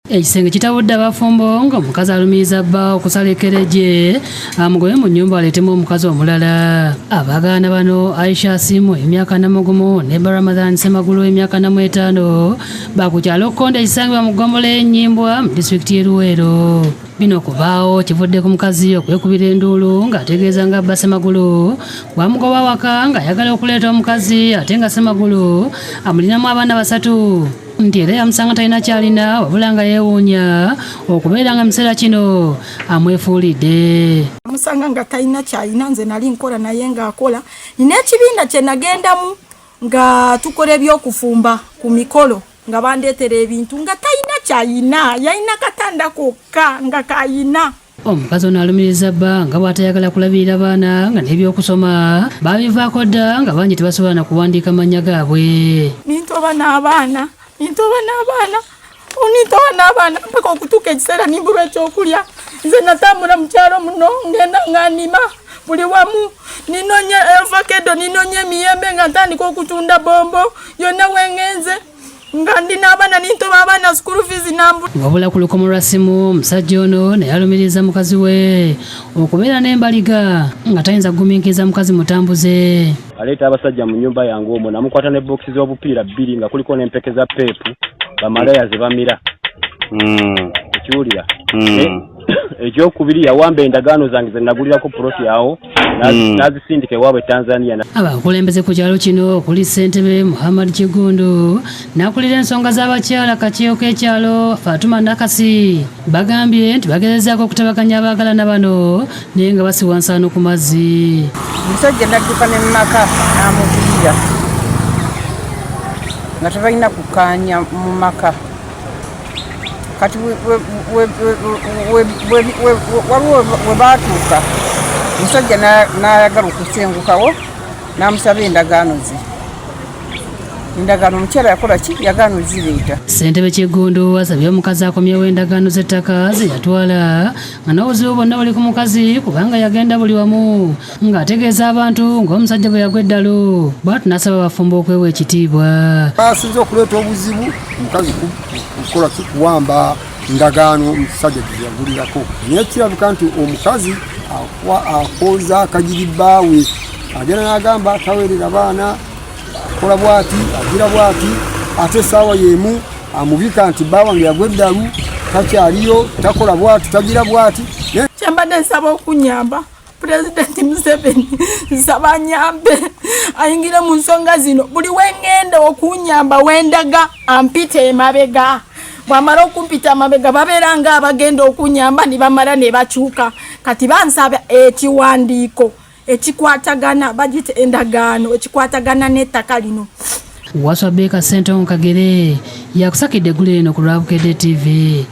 Ekisenge kitabudde abafumbo ng'omukazi alumiriza bba okusala ekkereje amugoye mu nnyumba aleetemu omukazi omulala. Abaagaana bano Aisha Asimu emyaka 40 ne Ramadhan Semagulu emyaka 45 bakukyalo Kkonde ekisangibwa mu ggombolola y'Ennyimbwa mu disitulikiti y'e Luweero. Bino okubaawo kivudde ku mukazi okwekubira enduulu ng'ategeeza nga bba Semagulu bwamugoba waka ng'ayagala okuleeta omukazi ate nga Semagulu amulinamu abaana 3 nti era yamusanga talina kyalina wabula nga yeewuunya okubeera nga museera kino amwefuulidde. Amusanga nga talina kyalina, nze nali nkola naye ng'akola. Nina ekibiina kye nagendamu nga tukola ebyokufumba ku mikolo nga bandeetera ebintu nga talina kyalina, yalina katanda kokka nga kayina. Omukazi ono alumiriza bba nga bw'atayagala kulabirira baana nga n'ebyokusoma babivaako dda nga bangi tebasobola na kuwandiika mannya gaabwe. Nintoba n'abaana mpaka okutuuka ekiseera nimbulwa ekyokulya. Nze natambula mu kyalo muno ngenda nga nnima buli wamu, ninonya avocado, ninonya emiyembe nga ntandika okutunda bombo yonna wengenze nga ndina abaana nintoba abaana school fees nambu. Wabula ku lukomo lwa ssimu omusajja ono naye alumiriza mukazi we okubeera n'embaliga nga tayinza kugumiikiriza mukazi mutambuze. Aleeta abasajja mu nnyumba yange omwo namukwata ne boxi z'obupiira 2 nga kuliko n'empeke za peepu bamalaya ze bamira. Ekiwulira ekyokubiri yawamba endagaano zange ze nagulirako puloti awo nazisindika ewaabwe Tanzania. Abakulembeze ku kyalo kino okuli ssentebe Muhammad Kigundu n'akulira ensonga z'abakyala kakiiko k'ekyalo Fatuma Nakasi bagambye nti bagezezaako okutabaganya abaagalana bano naye nga basiwa nsaano ku mazzi. Omusajja n'adduka ne mu maka n'amugirira nga tebalina kukkaanya mu maka. Kati waliwo we baatuuka omusajja n'ayagala okusengukawo n'amusaba endagaano ze. Endagaano omukyala yakola ki? Yagaano zireeta. Ssentebe Kigundu asabye omukazi akomyewo endagaano z'ettaka ze yatwala nga n'obuzibu bwonna buli ku mukazi kubanga yagenda buli wamu ng'ategeeza abantu ng'omusajja bwe yagwa eddalu. Bw'atyo n'asaba abafumbo okwewa ekitiibwa. Basinze okuleeta obuzibu omukazi kukola kuwamba ndagaano omusajja gye yagulirako. Naye kirabika nti omukazi akoza akagiri bbaawe agenda n'agamba ataweerera baana akola bw'ati agira bw'ati ate essaawa y'emu amubika nti bbaawa nga yagwa eddalu takyaliyo takola bw'ati tagira bw'ati. Kyembadde nsaba okunyamba Pulezidenti Museveni, nsaba anyambe ayingire mu nsonga zino. Buli wengenda okunyamba wendaga ampite emabega. Bwamala okumpita amabega babeera nga abagenda okunyamba ne bamala ne bakyuka. Kati bansaba ekiwandiiko ekikwatagana bagite endagaano ekikwatagana n'ettaka lino. Waswa Beka Sente Nkagere yakusakidde eggulu eno ku Lwabukedde TV.